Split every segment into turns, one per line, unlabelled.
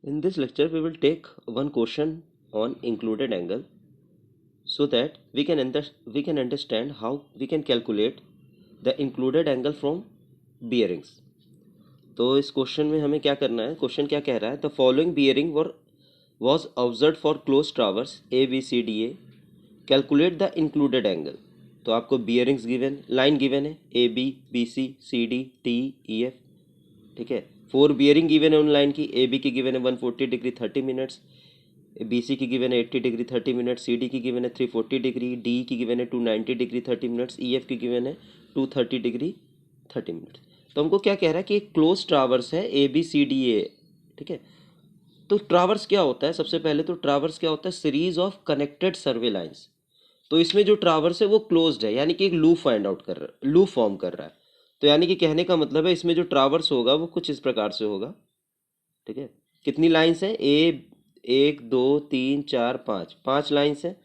In this lecture, we will take one question on included angle so that we can understand how we can calculate the included angle from bearings. तो इस question में हमें क्या करना है, question क्या कह रहा है, the following bearing was observed for closed towers A B C D A, calculate the included angle. तो आपको बियरिंग्स गिवन, लाइन गिवन है A B B C C D T E F, ठीक है। 4 bearing given है उन line की, ए B की given है 140 डिग्री 30 मिनट्स, बी सी की गिवन है 80 डिग्री 30 मिनट्स, सी डी की गिवन है 340 डिग्री, डी की गिवन है 290 डिग्री 30 मिनट्स, ई एफ की गिवन है 230 डिग्री 30 मिनट्स। तो हमको क्या कह रहा है कि एक क्लोज ट्रावर्स है A B C D A, ठीक है। तो ट्रावर्स क्या होता है, सबसे पहले तो ट्रावर्स क्या होता है, series of connected survey lines. तो इसमें जो ट्रावर्स है वो क्लोज्ड है, यानी कि एक लूप फाइंड आउट कर रहा है, लूप फॉर्म कर रहा है। तो यानी कि कहने का मतलब है इसमें जो ट्रावर्स होगा वो कुछ इस प्रकार से होगा, ठीक है। कितनी लाइंस हैं, ए 1 2 3 4 5, 5 लाइंस हैं।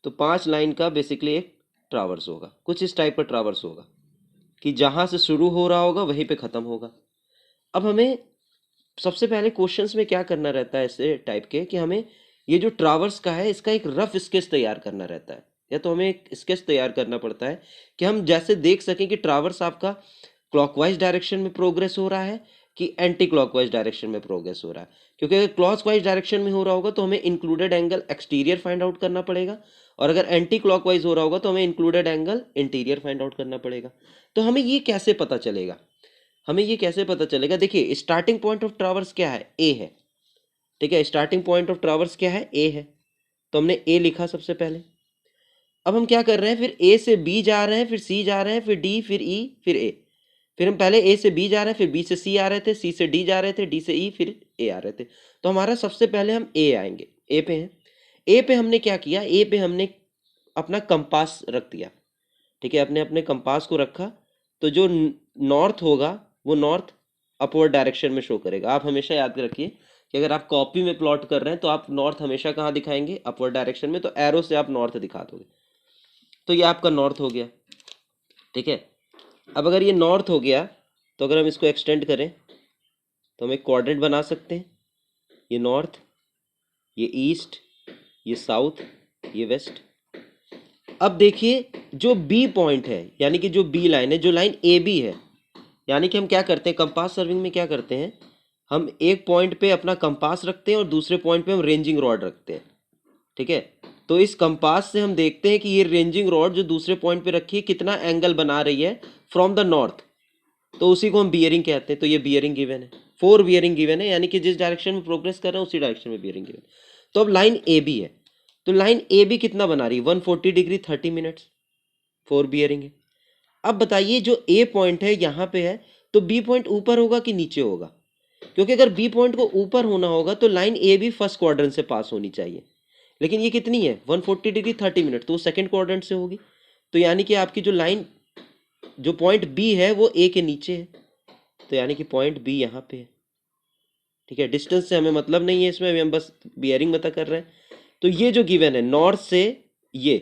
तो 5 लाइन का बेसिकली एक ट्रावर्स होगा, कुछ इस टाइप का ट्रावर्स होगा कि जहां से शुरू हो रहा होगा वहीं पे खत्म होगा। अब हमें सबसे पहले क्वेश्चंस में क्या करना रहता है ऐसे टाइप के, कि हमें ये जो ट्रावर्स का है इसका एक रफ स्केच तैयार करना रहता है, या तो हमें एक स्केच तैयार करना पड़ता है कि हम जैसे देख सकें कि ट्रावर्स आपका क्लॉकवाइज डायरेक्शन में प्रोग्रेस हो रहा है कि एंटी क्लॉकवाइज डायरेक्शन में प्रोग्रेस हो रहा है। क्योंकि अगर क्लॉकवाइज डायरेक्शन में हो रहा होगा तो हमें included angle exterior find out करना पड़ेगा, और अगर एंटी क्लॉकवाइज हो रहा होगा तो हमें included angle interior find out करना पड़ेगा। तो हमें ये कैसे पता चलेगा, हमें ये कैसे पता चलेगा, देखिए स्टार्टिंग पॉइंट ऑफ ट्रावर्स क्या है, ए है, ठीक है। स्टार्टिंग पॉइंट ऑफ ट्रावर्स क्या है, ए है। तो हमने ए लिखा सबसे पहले। अब हम क्या कर रहे हैं, फिर ए से बी जा रहे हैं, फिर सी जा रहे हैं, फिर डी, फिर ई, फिर ए। फिर हम पहले ए से बी जा रहे हैं, फिर बी से सी आ रहे थे, सी से डी जा रहे थे, डी से ई, फिर ए आ रहे थे। तो हमारा सबसे पहले हम ए आएंगे, ए पे हैं। ए पे हमने क्या किया, ए पे हमने अपना कंपास रख दिया, ठीक है। अपने अपने कंपास को रखा, तो जो नॉर्थ होगा वो नॉर्थ अपवर्ड डायरेक्शन में शो करेगा। आप हमेशा याद रखिए कि अगर आप कॉपी में प्लॉट कर रहे हैं तो आप नॉर्थ हमेशा कहाँ दिखाएंगे, अपवर्ड डायरेक्शन में। तो एरो से आप नॉर्थ दिखा दोगे, तो ये आपका नॉर्थ हो गया, ठीक है। अब अगर ये नॉर्थ हो गया तो अगर हम इसको एक्सटेंड करें तो हम एक क्वाड्रेंट बना सकते हैं, ये नॉर्थ, ये ईस्ट, ये साउथ, ये वेस्ट। अब देखिए जो बी पॉइंट है, यानी कि जो बी लाइन है, जो लाइन ए बी है, यानी कि हम क्या करते हैं, कंपास सर्विंग में क्या करते हैं, हम एक पॉइंट पे अपना कंपास रखते हैं और दूसरे पॉइंट पे हम रेंजिंग रॉड रखते हैं, ठीक है। तो इस कंपास से हम देखते हैं कि ये रेंजिंग रॉड जो दूसरे पॉइंट पे रखी है कितना एंगल बना रही है फ्रॉम द नॉर्थ, तो उसी को हम बियरिंग कहते हैं। तो ये बियरिंग गिवन है, 4 बियरिंग गिवन है, यानी कि जिस डायरेक्शन में प्रोग्रेस कर रहे हैं उसी डायरेक्शन में बियरिंग गिवन। तो अब लाइन ए बी है, तो लाइन ए बी कितना बना रही है, 140 डिग्री 30 मिनट्स, 4 बियरिंग है। अब बताइए जो ए पॉइंट है यहाँ पे है, तो बी पॉइंट ऊपर होगा कि नीचे होगा, क्योंकि अगर बी पॉइंट को ऊपर होना होगा तो line A B first quadrant से पास होनी चाहिए, लेकिन ये कितनी है 140 डिग्री 30 मिनट, तो वो सेकंड क्वाड्रेंट से होगी। तो यानी कि आपकी जो लाइन, जो पॉइंट बी है वो ए के नीचे है, तो यानी कि पॉइंट बी यहाँ पे है, ठीक है। डिस्टेंस से हमें मतलब नहीं है इसमें, अभी हम बस बियरिंग बता कर रहे हैं। तो ये जो गिवन है नॉर्थ से ये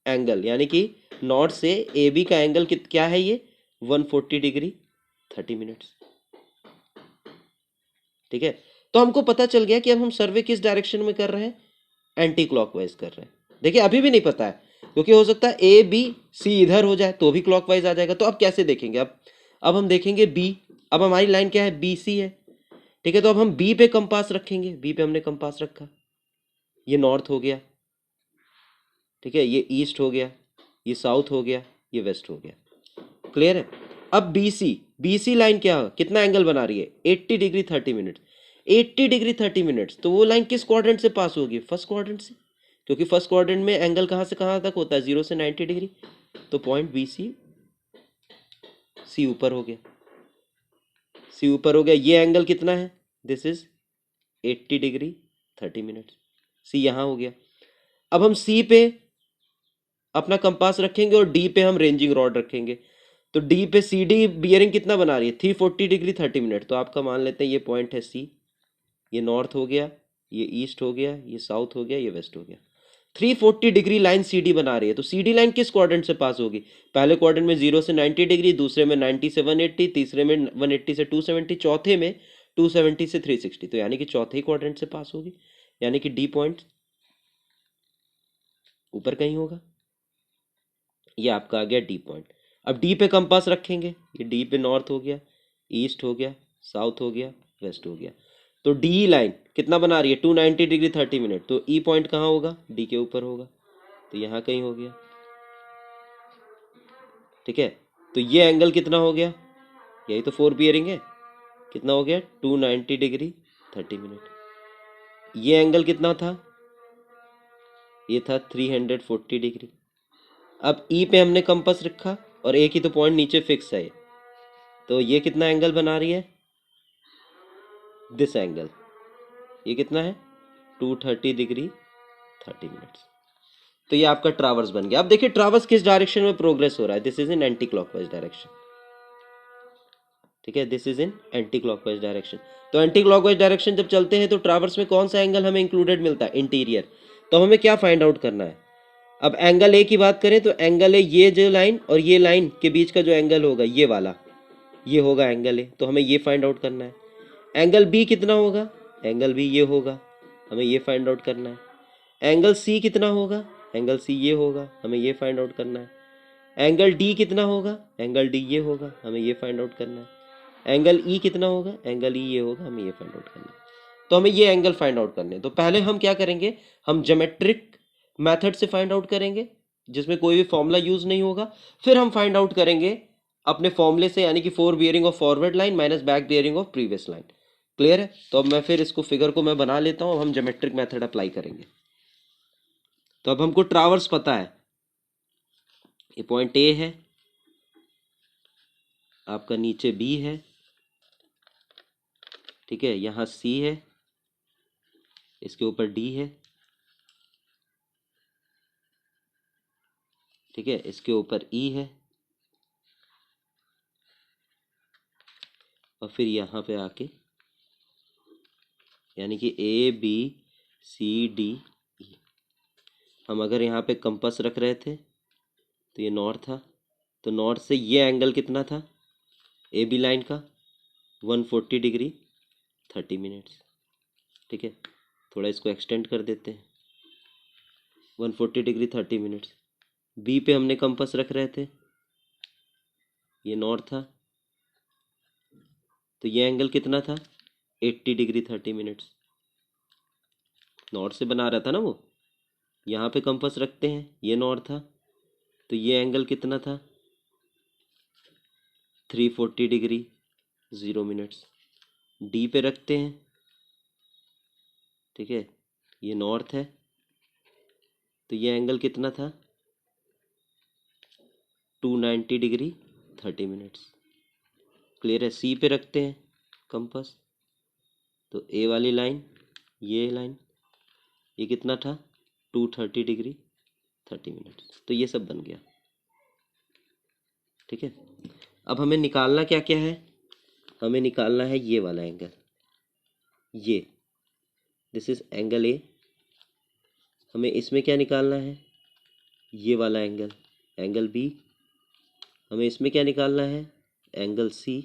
एंगल, यानी कि नॉर्थ से ए बी का एंगल क्या है, ये 140 डिग्री 30 मिनट्स, ठीक है। तो हमको पता चल गया कि अब हम सर्वे किस डायरेक्शन में कर रहे हैं, एंटी क्लॉकवाइज कर रहे हैं। देखिए अभी भी नहीं पता है, क्योंकि हो सकता है ए बी सी इधर हो जाए तो भी क्लॉकवाइज आ जाएगा। तो अब कैसे देखेंगे, अब हम देखेंगे बी। अब हमारी लाइन क्या है, बी सी है, ठीक है। तो अब हम बी पे कंपास रखेंगे, बी पे हमने कंपास रखा, ये नॉर्थ हो गया, ठीक है, ये ईस्ट हो गया, ये साउथ हो गया, ये वेस्ट हो गया, क्लियर है। अब बी सी लाइन क्या, कितना एंगल बना रही है, 80 डिग्री 30 मिनट, 80 डिग्री 30 मिनट्स। तो वो लाइन किस क्वाड्रेंट से पास होगी, फर्स्ट क्वाड्रेंट से, क्योंकि फर्स्ट क्वाड्रेंट में एंगल कहाँ से कहाँ तक होता है, 0 से 90 डिग्री। तो पॉइंट बी सी, सी ऊपर हो गया, सी ऊपर हो गया। ये एंगल कितना है, दिस इज 80 डिग्री 30 मिनट्स, सी यहाँ हो गया। अब हम सी पे अपना कंपास रखेंगे और डी पे हम रेंजिंग रॉड रखेंगे। तो डी पे सी डी बियरिंग कितना बना रही है, 340 डिग्री 30 मिनट। तो आपका मान लेते हैं ये पॉइंट है सी, ये नॉर्थ हो गया, ये ईस्ट हो गया, ये साउथ हो गया, ये वेस्ट हो गया। 340 डिग्री लाइन सी डी बना रही है। तो सी डी लाइन किस क्वाड्रेंट से पास होगी, पहले क्वाड्रेंट में 0 से 90 डिग्री, दूसरे में 90 से 180, तीसरे में 180 से 270, चौथे में 270 से 360, तो यानी कि चौथे ही क्वाड्रेंट से पास होगी, यानी कि डी पॉइंट ऊपर कहीं होगा। ये आपका आ गया डी पॉइंट। अब डी पे कंपास रखेंगे, ये डी पे नॉर्थ हो गया, ईस्ट हो गया, साउथ हो गया, वेस्ट हो गया। तो डी लाइन कितना बना रही है? 290 डिग्री 30 मिनट। तो ई पॉइंट कहाँ होगा? डी के ऊपर होगा, तो यहाँ कहीं हो गया। ठीक है, तो ये एंगल कितना हो गया? यही तो 4 बियरिंग है, कितना हो गया? 290 डिग्री 30 मिनट। ये एंगल कितना था? ये था 340 डिग्री। अब ई पे हमने कंपास रखा और एक ही तो पॉइंट नीचे फिक्स है, तो ये कितना एंगल बना रही है? दिस एंगल, ये कितना है? 230 डिग्री 30 मिनट्स। तो ये आपका ट्रावर्स बन गया। अब देखिए ट्रावर्स किस डायरेक्शन में प्रोग्रेस हो रहा है। This is in anti clockwise direction. ठीक है, this is in anti clockwise direction. तो एंटी क्लॉकवाइज डायरेक्शन जब चलते हैं तो ट्रावर्स में कौन सा एंगल हमें इंक्लूडेड मिलता है? इंटीरियर। तो हमें क्या फाइंड आउट करना है? अब एंगल ए की बात करें तो एंगल ए, ये जो लाइन और ये लाइन के बीच का जो एंगल होगा ये वाला, ये होगा एंगल ए, तो हमें ये फाइंड आउट करना है। एंगल बी कितना होगा? एंगल बी ये होगा, हमें ये फाइंड आउट करना है। एंगल सी कितना होगा? एंगल सी ये होगा, हमें ये फाइंड आउट करना है। एंगल डी कितना होगा? एंगल डी ये होगा, हमें ये फाइंड आउट करना है। एंगल ई कितना होगा? एंगल ई ये होगा, हमें ये फाइंड आउट करना है। तो हमें ये एंगल फाइंड आउट करने हैं। तो पहले हम क्या करेंगे? हम ज्योमेट्रिक मेथड से फाइंड आउट करेंगे, जिसमें कोई भी फॉर्मूला यूज नहीं होगा। फिर हम फाइंड आउट करेंगे अपने फॉर्मूले से, यानी कि 4 bearing of forward line minus back bearing of previous line. Clear है? तो अब मैं फिर इसको फिगर को मैं बना लेता हूँ, हम ज्योमेट्रिक मेथड अप्लाई करेंगे। तो अब हमको ट्रावर्स पता है, ये पॉइंट ए है, आपका नीचे बी है, ठीक है, यहाँ सी है, इसके ऊपर डी है, ठीक है, इसके ऊपर ई है, और फिर यहाँ पे आके यानी कि ए बी सी डी ई। हम अगर यहाँ पे कंपास रख रहे थे तो ये नॉर्थ था, तो नॉर्थ से ये एंगल कितना था ए बी लाइन का? 140 डिग्री 30 मिनट्स। ठीक है, थोड़ा इसको एक्सटेंड कर देते हैं, 140 डिग्री 30 मिनट्स। बी पे हमने कंपास रख रहे थे, ये नॉर्थ था, तो ये एंगल कितना था? 80 डिग्री 30 मिनट्स। नॉर्थ से बना रहा था ना वो, यहाँ पे कंपास रखते हैं, ये नॉर्थ था, तो ये एंगल कितना था? 340 डिग्री 0 मिनट्स। डी पे रखते हैं, ठीक है, ये नॉर्थ है, तो ये एंगल कितना था? 290 डिग्री 30 मिनट्स। क्लियर है? सी पे रखते हैं कंपास, तो ए वाली लाइन, ये लाइन, ये कितना था? 230 डिग्री 30 मिनट्स। तो ये सब बन गया। ठीक है, अब हमें निकालना क्या क्या है? हमें निकालना है ये वाला एंगल, ये दिस इज एंगल ए। हमें इसमें क्या निकालना है? ये वाला एंगल, एंगल बी। हमें इसमें क्या निकालना है? Angle C.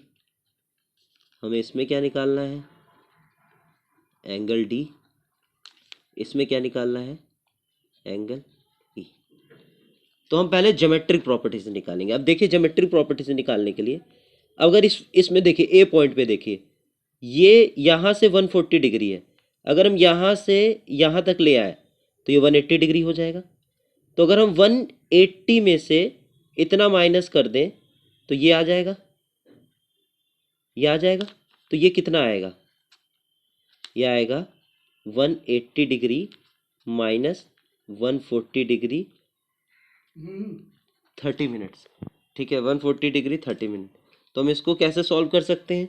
हमें इसमें क्या निकालना है? Angle D. इसमें क्या निकालना है? Angle E. तो हम पहले ज्योमेट्रिक प्रॉपर्टी से निकालेंगे। अब देखिए ज्योमेट्रिक प्रॉपर्टी से निकालने के लिए, अगर इसमें देखिए ए पॉइंट पे देखिए, ये यहाँ से 140 डिग्री है, अगर हम यहाँ से यहाँ तक ले आए तो ये 180 डिग्री हो जाएगा। तो अगर हम 180 में से इतना माइनस कर दें तो ये आ जाएगा, ये आ जाएगा। तो ये कितना आएगा? ये आएगा 180 डिग्री माइनस 140 डिग्री 30 मिनट्स। ठीक है, 140 डिग्री 30 मिनट। तो हम इसको कैसे सॉल्व कर सकते हैं?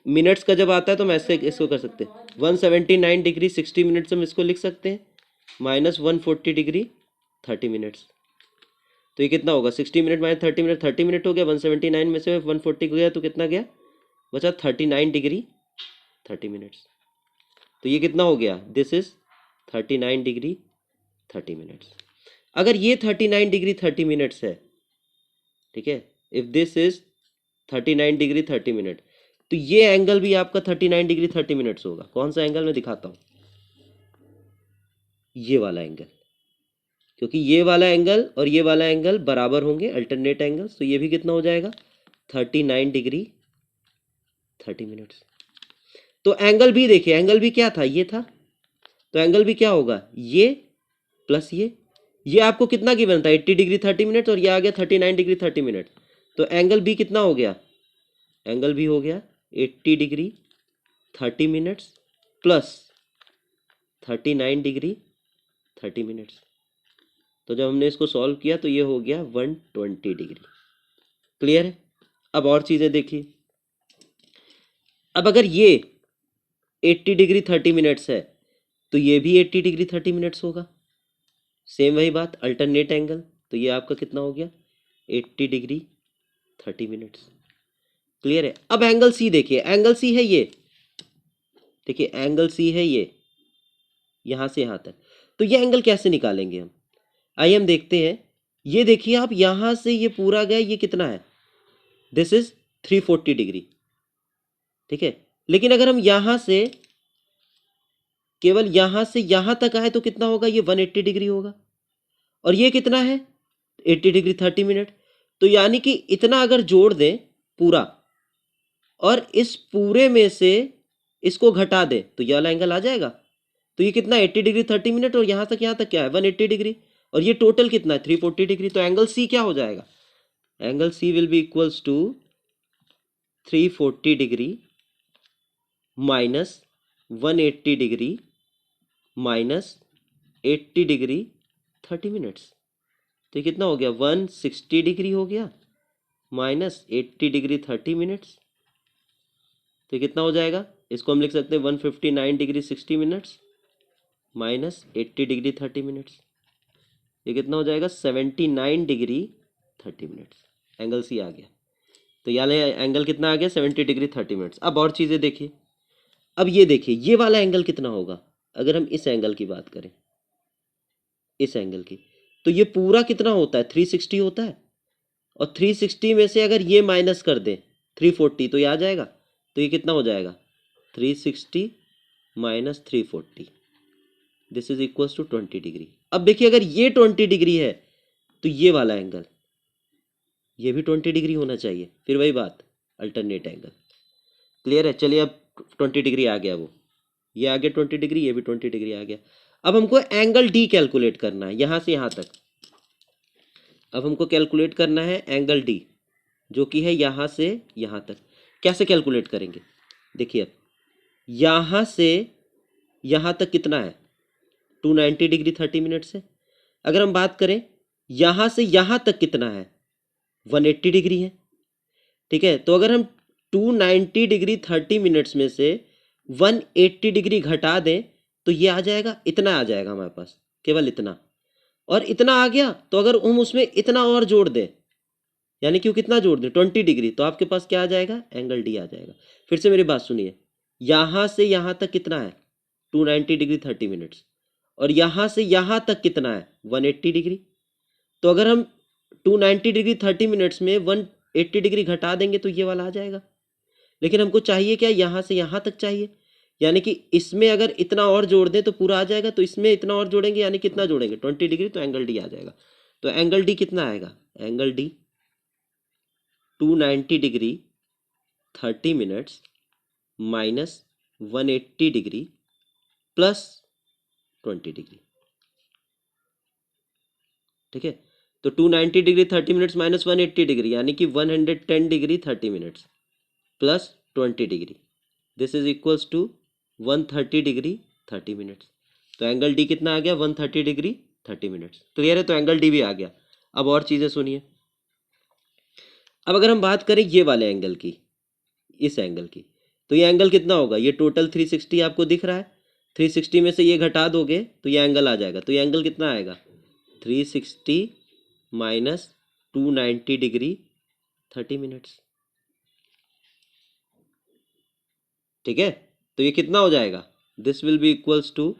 मिनट्स का जब आता है तो हम ऐसे इसको कर सकते हैं, 179 डिग्री 60 मिनट्स हम इसको लिख सकते हैं, माइनस 140 डिग्री 30 मिनट्स। तो ये कितना होगा? 60 मिनट माइनस 30 मिनट, 30 मिनट हो गया, 179 में से 140 गया तो कितना गया? बचा 39 डिग्री 30 मिनट्स। तो ये कितना हो गया? This is 39 degree 30 minutes. अगर ये 39 डिग्री 30 मिनट्स है, ठीक है, if this is 39 degree 30 minute, तो ये एंगल भी आपका 39 डिग्री 30 मिनट्स होगा। कौन सा एंगल मैं दिखाता हूँ, ये वाला एंगल, क्योंकि ये वाला एंगल और ये वाला एंगल बराबर होंगे, अल्टरनेट एंगल्स, तो ये भी कितना हो जाएगा 39 डिग्री 30 मिनट्स। तो एंगल भी देखिए, एंगल भी क्या था, ये था, तो एंगल भी क्या होगा, ये प्लस ये आपको कितना गिवन था 80 डिग्री 30 मिनट, और ये आ गया 39 डिग्री 30 मिनट, तो एंगल भी कितना हो गया, एंगल भी हो गया 80 degree 30 minutes plus 39 degree 30 minutes. तो जब हमने इसको सॉल्व किया तो ये हो गया 120 डिग्री। क्लियर है? अब और चीज़ें देखिए, अब अगर ये 80 डिग्री 30 मिनट्स है तो ये भी 80 डिग्री 30 मिनट्स होगा, सेम वही बात, अल्टरनेट एंगल, तो ये आपका कितना हो गया 80 डिग्री 30 मिनट्स। क्लियर है? अब एंगल सी देखिए, एंगल सी है ये, देखिए एंगल सी है ये, यहां से यहां तक, तो ये एंगल कैसे निकालेंगे हम, आइए हम देखते हैं। ये देखिए आप, यहां से ये पूरा गया, ये कितना है, दिस इज 340 डिग्री, ठीक है। लेकिन अगर हम यहां से केवल यहां से यहां तक आए तो कितना होगा, ये 180 डिग्री होगा, और ये कितना है 80 डिग्री 30 मिनट, तो यानी कि इतना अगर जोड़ दें पूरा और इस पूरे में से इसको घटा दें तो ये वाला एंगल आ जाएगा। तो ये कितना 80 डिग्री 30 मिनट, और यहां तक क्या है 180 डिग्री, और ये टोटल कितना है 340 डिग्री। तो एंगल सी क्या हो जाएगा, angle C will be equals to 340 degree minus 180 degree minus 80 degree 30 minutes. तो ये कितना हो गया 160 डिग्री हो गया माइनस 80 डिग्री 30 मिनट्स, तो ये कितना हो जाएगा, इसको हम लिख सकते हैं 159 degree 60 minutes minus 80 degree 30 minutes, ये कितना हो जाएगा 79 डिग्री 30 मिनट्स। एंगल सी आ गया, तो यानी एंगल कितना आ गया 70 डिग्री 30 मिनट्स। अब और चीज़ें देखिए, अब ये देखिए ये वाला एंगल कितना होगा, अगर हम इस एंगल की बात करें, इस एंगल की, तो ये पूरा कितना होता है 360 होता है, और 360 में से अगर ये माइनस कर दें 340 तो ये आ जाएगा, तो ये कितना हो जाएगा 360 minus 340, this is equals to 20 degree. अब देखिए अगर ये 20 डिग्री है तो ये वाला एंगल ये भी 20 डिग्री होना चाहिए, फिर वही बात अल्टरनेट एंगल। क्लियर है? चलिए अब 20 डिग्री आ गया, वो ये आ गया 20 डिग्री, ये भी 20 डिग्री आ गया। अब हमको एंगल डी कैलकुलेट करना है यहां से यहां तक। अब हमको कैलकुलेट करना है एंगल डी, जो कि है यहां से यहां तक। कैसे कैलकुलेट करेंगे, देखिए अब यहां से यहां तक कितना है 290 डिग्री 30 मिनट से। अगर हम बात करें यहां से यहां तक कितना है 180 डिग्री है, ठीक है। तो अगर हम 290 डिग्री 30 मिनट्स में से 180 डिग्री घटा दें तो ये आ जाएगा, इतना आ जाएगा हमारे पास, केवल इतना, और इतना आ गया तो अगर हम उसमें इतना और जोड़ दें, यानी कि कितना जोड़ दें 20 डिग्री, तो आपके पास क्या आ जाएगा एंगल डी आ जाएगा। फिर से मेरी बात सुनिए, यहां से यहां तक कितना है 290 डिग्री 30 मिनट्स, और यहां से यहां तक कितना है 180 डिग्री। तो अगर हम 290 डिग्री 30 मिनट्स में 180 डिग्री घटा देंगे तो ये वाला आ जाएगा। लेकिन हमको चाहिए क्या, यहां से यहां तक चाहिए, यानी कि इसमें अगर इतना और जोड़ दें तो पूरा आ जाएगा, तो इसमें इतना और जोड़ेंगे यानी कितना जोड़ेंगे 20 डिग्री, तो एंगल डी आ जाएगा। तो एंगल डी कितना आएगा, angle D 290 degree 30 minutes minus 180 degree plus 20 degree, ठीक है। तो 290 डिग्री 30 मिनट्स माइनस 180 डिग्री यानी कि 110 degree 30 minutes plus 20 degree, this is equals to 130 degree 30 minutes. तो एंगल डी कितना आ गया 130 डिग्री 30 मिनट्स। क्लियर है? तो एंगल डी भी आ गया। अब और चीज़ें सुनिए, अब अगर हम बात करें ये वाले एंगल की, इस एंगल की, तो ये एंगल कितना होगा, ये टोटल 360 आपको दिख रहा है, 360 में से ये घटा दोगे तो ये एंगल आ जाएगा। तो ये एंगल कितना आएगा 360 माइनस 290 डिग्री 30 मिनट्स, ठीक है। तो ये कितना हो जाएगा, this will be equals to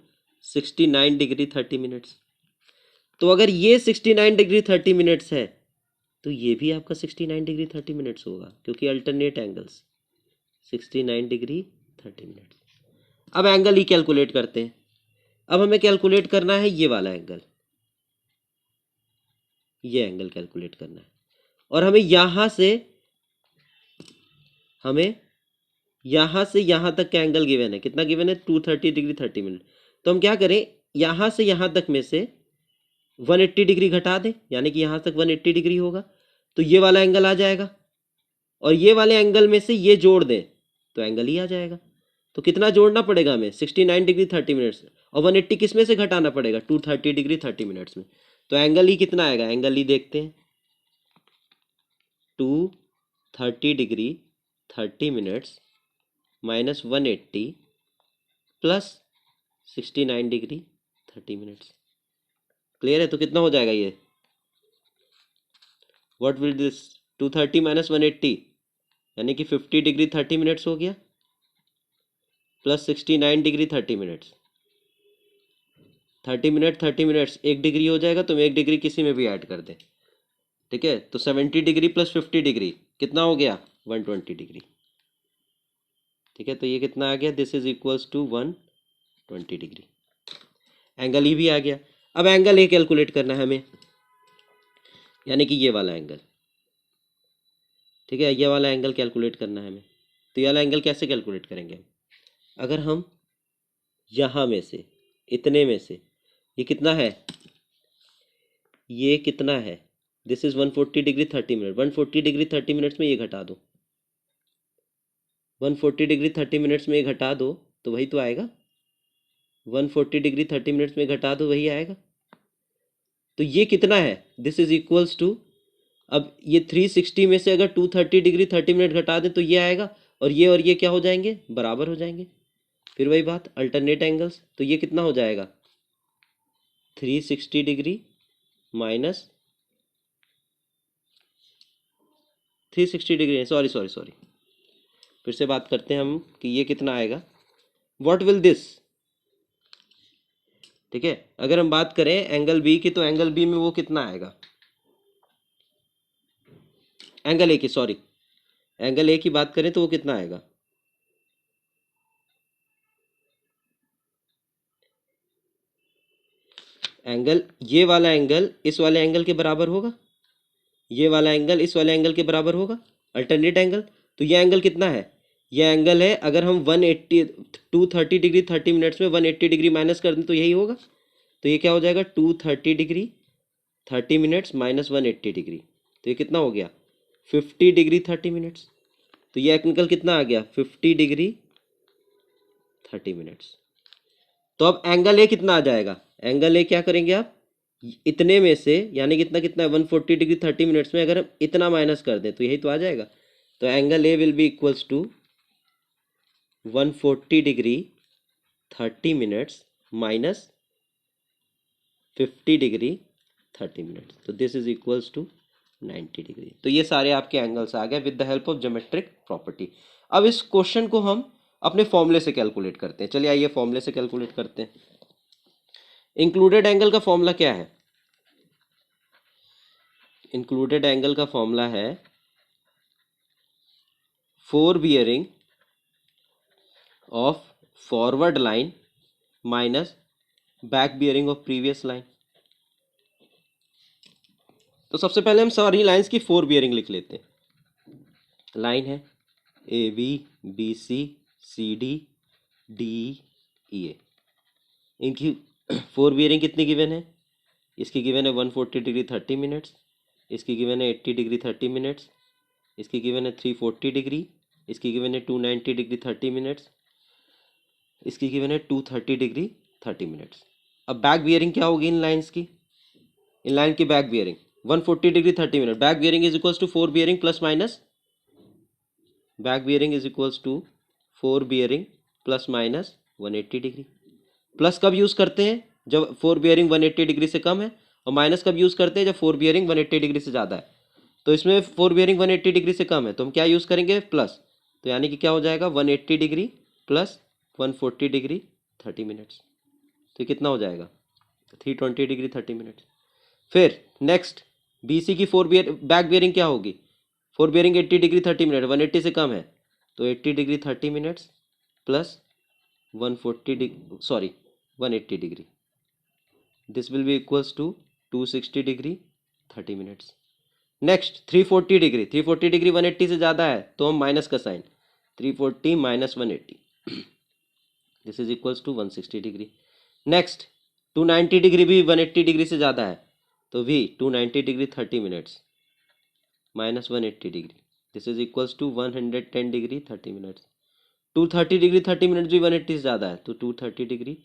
69 degree 30 minutes. तो अगर ये 69 डिग्री 30 मिनट्स है तो ये भी आपका 69 डिग्री 30 मिनट्स होगा, क्योंकि अल्टरनेट एंगल्स 69 डिग्री 30 मिनट्स। अब एंगल ही कैलकुलेट करते हैं। अब हमें कैलकुलेट करना है ये वाला एंगल, ये एंगल कैलकुलेट करना है। और हमें यहां से यहां तक का एंगल गिवन है। कितना गिवन है? 230 डिग्री 30 मिनट। तो हम क्या करें, यहां से यहां तक में से 180 डिग्री घटा दें, यानी कि यहां तक 180 डिग्री होगा, तो ये वाला एंगल आ जाएगा। और ये वाले एंगल में से ये जोड़ दें तो एंगल ही आ जाएगा। तो कितना जोड़ना पड़ेगा हमें? 69 डिग्री 30 मिनट्स। और 180 किस में से घटाना पड़ेगा? 230 डिग्री 30 मिनट्स में। तो एंगल ही कितना आएगा? एंगल ही देखते हैं, 230 degree 30 minutes minus 180 plus 69 degree 30 minutes. Clear है? तो कितना हो जाएगा ये? What will this? 230 माइनस 180 यानी कि 50 डिग्री 30 मिनट्स हो गया, plus 69 degree 30 minutes. 30 minutes 1 degree हो जाएगा, तो 1 डिग्री किसी में भी ऐड कर दें। ठीक है, तो 70 डिग्री प्लस 50 डिग्री कितना हो गया? 120 डिग्री। ठीक है, तो ये कितना आ गया? This is equals to 120 degree. Angle ही भी आ गया। अब एंगल ए कैलकुलेट करना है हमें, यानी कि ये वाला एंगल। ठीक है, ये वाला एंगल कैलकुलेट करना है हमें। तो ये वाला एंगल कैसे कैलकुलेट करेंगे हम? अगर हम यहाँ में से, इतने में से, ये कितना है? ये कितना है? This is 140 degree 30 minute. 140 degree 30 minutes में ये घटा दो, 140 डिग्री 30 मिनट्स में ये घटा दो तो वही तो आएगा। 140 डिग्री 30 मिनट्स में घटा दो, वही आएगा। तो ये कितना है? दिस इज इक्वल्स टू, अब ये 360 में से अगर 230 डिग्री 30 मिनट घटा दें तो ये आएगा, और ये क्या हो जाएंगे? बराबर हो जाएंगे। फिर वही बात, अल्टरनेट एंगल्स। तो ये कितना हो जाएगा? 360 डिग्री माइनस 360 डिग्री, सॉरी, फिर से बात करते हैं हम कि ये कितना आएगा। What will this? ठीक है, अगर हम बात करें एंगल बी की, तो एंगल बी में वो कितना आएगा? एंगल ए की, सॉरी, एंगल ए की बात करें तो वो कितना आएगा? एंगल, ये वाला एंगल इस वाले एंगल के बराबर होगा, ये वाला एंगल इस वाले एंगल के बराबर होगा, अल्टरनेट एंगल। तो ये एंगल कितना है? ये एंगल है, अगर हम 230 डिग्री 30 मिनट्स में 180 डिग्री माइनस कर दें तो यही होगा। तो ये क्या हो जाएगा? 230 डिग्री 30 मिनट्स माइनस 180 डिग्री। तो ये कितना हो गया? 50 डिग्री 30 मिनट्स। तो ये एंगल कितना आ गया? 50 डिग्री 30 मिनट्स। तो अब एंगल ए कितना आ जाएगा? एंगल ए क्या करेंगे आप? इतने में से, यानी कितना कितना है? 140 डिग्री 30 मिनट्स में अगर हम इतना माइनस कर दें तो यही तो आ जाएगा। तो angle A will be equals to 140 degree 30 minutes minus 50 degree 30 minutes. तो this is equals to 90 degree. तो ये सारे आपके एंगल्स आ गए with the help of geometric property. अब इस क्वेश्चन को हम अपने फॉर्मूले से कैलकुलेट करते हैं। चलिए आइए फॉर्मूले से कैलकुलेट करते हैं। इंक्लूडेड एंगल का फॉर्मूला क्या है? इंक्लूडेड एंगल का फॉर्मूला है 4 bearing of forward line minus back bearing of previous line. तो सबसे पहले हम सारी लाइंस की 4 बियरिंग लिख लेते हैं। लाइन है A B, B C, C D, D E A. इनकी 4 बियरिंग कितनी गिवन है? इसकी गिवन है 140 डिग्री 30 मिनट्स, इसकी गिवन है 80 डिग्री 30 मिनट्स, इसकी गिवन है 340 डिग्री, इसकी गिवन है 290 डिग्री 30 मिनट्स, इसकी गिवन है 230 डिग्री 30 मिनट्स। अब बैक बियरिंग क्या होगी इन लाइंस की? इन लाइन की back bearing 140 degree 30 minute. Back bearing is equals to 4 bearing plus minus, back bearing is equals to 4 bearing plus minus 180 degree. Plus कब यूज़ करते हैं? जब 4 बियरिंग 180 डिग्री से कम है, और माइनस कब यूज़ करते हैं? जब 4 बियरिंग 180 डिग्री से ज़्यादा है। तो इसमें 4 बियरिंग 180 डिग्री से कम है, तो हम क्या यूज़ करेंगे? प्लस। तो यानी कि क्या हो जाएगा? 180 डिग्री प्लस 140 डिग्री 30 मिनट्स। तो कितना हो जाएगा? 320 डिग्री 30 मिनट्स। फिर नेक्स्ट बी सी की 4 बैक बियरिंग क्या होगी? 4 बियरिंग 80 डिग्री 30 मिनट, 180 से कम है, तो 80 degree 30 minutes plus 140 degree, sorry 180 degree, this will be equals to 260 degree 30 minutes. Next 340 degree, 340 degree 180 से ज़्यादा है तो हम माइनस का sign, 340 minus 180, this is equals to 160 degree. Next 290 degree भी 180 डिग्री से ज़्यादा है तो भी 290 degree 30 minutes minus 180 degree, this is equals to 110 degree 30 minutes. 230 degree 30 minutes भी 180 से ज़्यादा है तो 230 degree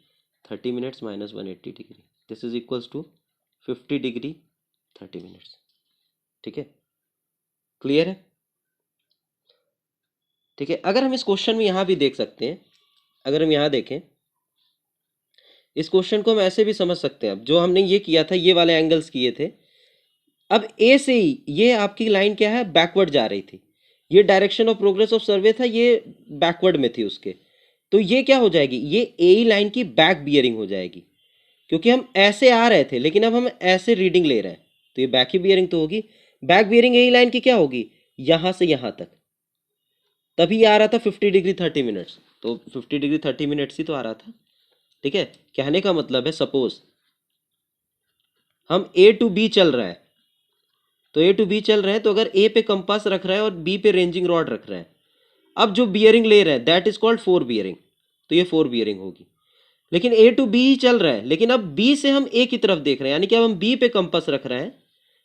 30 minutes minus 180 degree, this is equals to 50 degree 30 minutes. ठीक है, क्लियर है? ठीक है, अगर हम इस क्वेश्चन में यहाँ भी देख सकते हैं, अगर हम यहाँ देखें इस क्वेश्चन को हम ऐसे भी समझ सकते हैं, अब जो हमने ये किया था, ये वाले एंगल्स किए थे, अब ए से ही ये आपकी लाइन क्या है, बैकवर्ड जा रही थी, ये डायरेक्शन ऑफ प्रोग्रेस ऑफ सर्वे था, ये बैकवर्ड में थी उसके, तो ये क्या हो जाएगी, ये ए लाइन की बैक बियरिंग हो जाएगी, क्योंकि हम ऐसे आ रहे थे लेकिन अब हम ऐसे रीडिंग ले रहे हैं तो ये बैक ही बियरिंग तो होगी। बैक बियरिंग ए लाइन की क्या होगी, यहां से यहां तक, तभी आ रहा था 50 डिग्री 30 मिनट्स, तो 50 डिग्री 30 मिनट्स ही तो आ रहा था। ठीक है, कहने का मतलब है सपोज हम ए टू बी चल रहा है, तो ए टू बी चल रहे हैं, तो अगर ए पे कंपास रख रहा है और बी पे रेंजिंग रॉड रख रहा है, अब जो बियरिंग ले रहा है दैट इज कॉल्ड 4 बियरिंग, तो ये 4 बियरिंग होगी। लेकिन ए टू बी ही चल रहा है, लेकिन अब बी से हम ए की तरफ देख रहे हैं, यानी कि अब हम बी पे कंपास रख रहे हैं,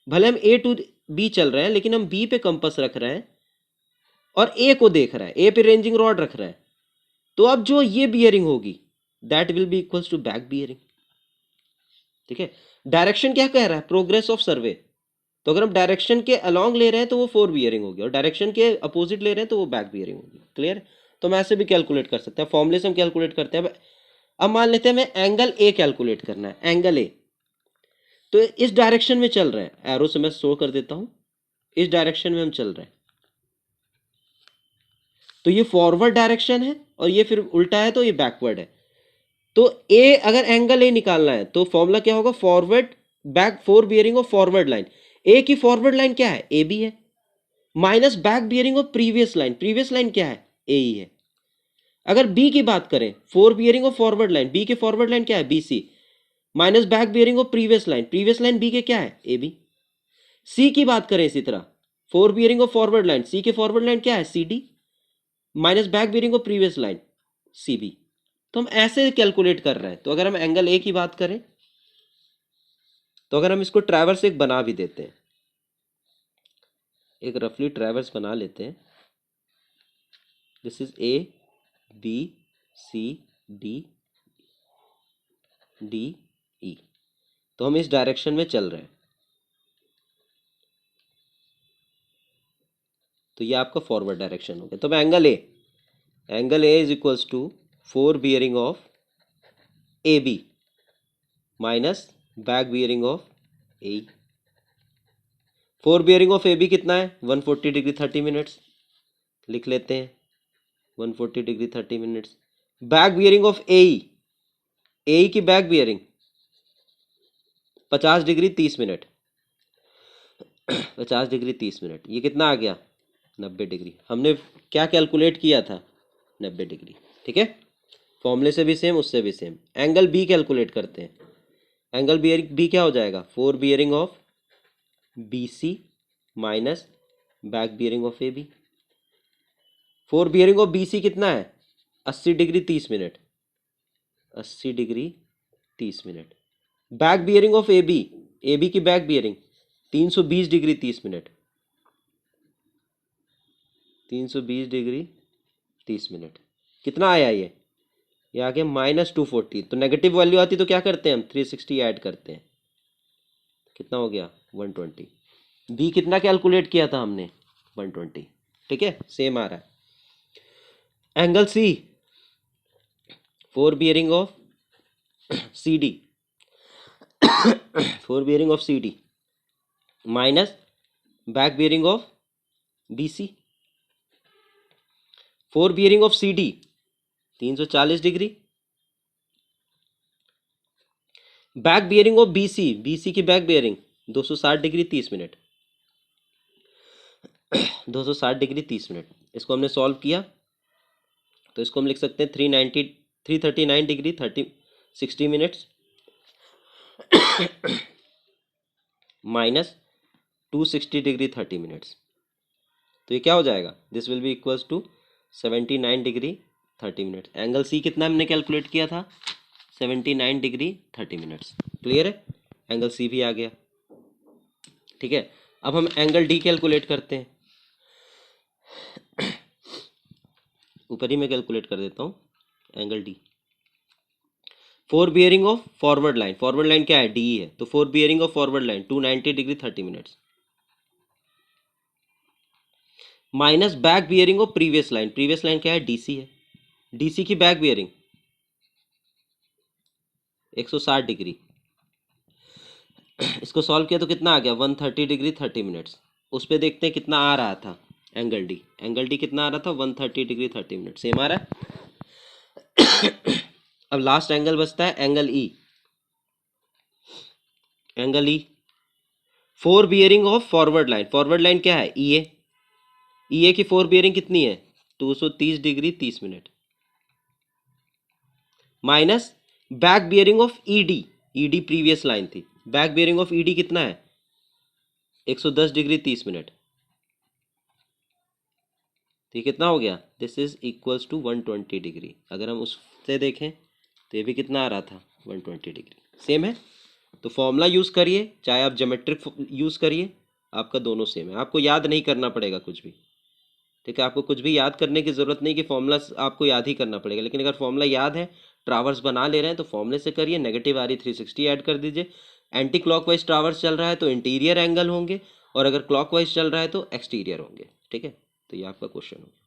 भले हम ए टू बी चल रहे हैं लेकिन हम बी पे कंपास रख रहे हैं और ए को देख रहा है, ए पे रेंजिंग रॉड रख रहा है, तो अब जो ये बियरिंग होगी that will be equals to back bearing. ठीक है, डायरेक्शन क्या कह रहा है, प्रोग्रेस ऑफ सर्वे, तो अगर हम डायरेक्शन के अलोंग ले रहे हैं तो वो 4 बियरिंग होगी, और डायरेक्शन के अपोजिट ले रहे हैं तो वो बैक बियरिंग होगी। क्लियर? तो हम ऐसे भी कैलकुलेट कर सकते हैं, फॉर्मूले से हम कैलकुलेट करते हैं। अब मान लेते हैं हमें एंगल ए कैलकुलेट करना है, एंगल ए, तो इस डायरेक्शन में चल रहे हैं, एरो से मैं शो कर देता हूं, इस डायरेक्शन में हम चल रहे हैं, तो ये फॉरवर्ड डायरेक्शन है और ये फिर उल्टा है तो ये बैकवर्ड है। तो ए, अगर एंगल ए निकालना है तो फॉर्मूला क्या होगा, forward back 4 bearing of forward line, A की फॉरवर्ड लाइन क्या है, ए बी है, minus back bearing of previous line, previous line क्या है, ए ई है। अगर बी की बात करें, 4 bearing of forward line, B के फॉरवर्ड लाइन क्या है, B C, minus back bearing of previous line, previous line B के क्या है, ए बी। सी की बात करें इसी तरह, 4 bearing of forward line, C के फॉरवर्ड लाइन क्या है, C D, minus back bearing of previous line, C B. तो हम ऐसे कैलकुलेट कर रहे हैं। तो अगर हम एंगल ए की बात करें, तो अगर हम इसको ट्रैवर्स एक बना भी देते हैं, एक रफली ट्रैवर्स बना लेते हैं, this is A B C D D E, तो हम इस डायरेक्शन में चल रहे हैं, तो ये आपका फॉरवर्ड डायरेक्शन हो गया। तो angle A is equals to 4 bearing of A B minus back bearing of A. 4 bearing of A B कितना है, 140 डिग्री 30 मिनट्स, लिख लेते हैं 140 degree 30 minutes. Back bearing of A की back bearing 50 degree 30 minute, 50 degree 30 minute, ये कितना आ गया, 90 डिग्री। हमने क्या कैलकुलेट किया था, 90 डिग्री। ठीक है, फॉर्मूले से भी सेम, उससे भी सेम। एंगल बी कैलकुलेट करते हैं, एंगल बी क्या हो जाएगा, 4 bearing of B C minus back bearing of A B. 4 bearing of B C कितना है, 80 degree 30 minute, 80 degree 30 minute. Back bearing of A B की back bearing 320 degree 30 minute, 320 degree 30 minute. कितना आया ये आ गया -240। तो नेगेटिव वैल्यू आती तो क्या करते हैं हम, 360 ऐड करते हैं, कितना हो गया 120। बी कितना कैलकुलेट किया था हमने, 120। ठीक है, सेम आ रहा है। Angle C, 4 bearing of C D 4 bearing of C D minus back bearing of B C. 4 bearing of C D 340 degree, back bearing of B C की back bearing 260 degree 30 minute, 260 degree 30 minute. इसको हमने solve किया तो इसको हम लिख सकते हैं 339 degree 60 minutes minus 260 degree 30 minutes. तो ये क्या हो जाएगा, this will be equals to 79 degree 30 minutes. Angle C कितना हमने कैलकुलेट किया था, 79 डिग्री 30 मिनट्स। क्लियर है, एंगल सी भी आ गया। ठीक है, अब हम एंगल डी कैलकुलेट करते हैं। ऊपर ही मैं कैलकुलेट कर देता हूँ angle D. Four bearing of forward line, forward line क्या है, डी है, तो four bearing of forward line 290 degree 30 minutes minus back bearing of previous line, previous line क्या है, डीसी है, डीसी की बैक बियरिंग 160 डिग्री। इसको सॉल्व किया तो कितना आ गया, 130 डिग्री 30 मिनट्स। उस पर देखते हैं कितना आ रहा था एंगल डी, एंगल डी कितना आ रहा था, 130 डिग्री 30 मिनट, सेम आ रहा है। अब लास्ट एंगल बचता है angle E, angle E four bearing of forward line, forward line क्या है, ई ए, ई ए की फोर बियरिंग कितनी है, 230 degree 30 minute minus back bearing of ED, ED previous line थी, बैक बियरिंग ऑफ ईडी कितना है, 110 डिग्री 30 मिनट। तो कितना हो गया, this is equals to 120 degree. अगर हम उससे देखें तो ये भी कितना आ रहा था, 120 डिग्री, सेम है। तो फॉर्मूला यूज़ करिए, चाहे आप ज्योमेट्रिक यूज़ करिए, आपका दोनों सेम है, आपको याद नहीं करना पड़ेगा कुछ भी। ठीक है, आपको कुछ भी याद करने की ज़रूरत नहीं कि फॉर्मूला आपको याद ही करना पड़ेगा। लेकिन अगर फॉर्मूला याद है, ट्रावर्स बना ले रहे हैं, तो फॉर्मूले से करिए, नेगेटिव RE 360 ऐड कर दीजिए। एंटी क्लॉकवाइज ट्रावर्स चल रहा है तो इंटीरियर एंगल होंगे, और अगर क्लॉकवाइज चल रहा है तो एक्सटीरियर होंगे। ठीक है, तो ये आपका क्वेश्चन होगा।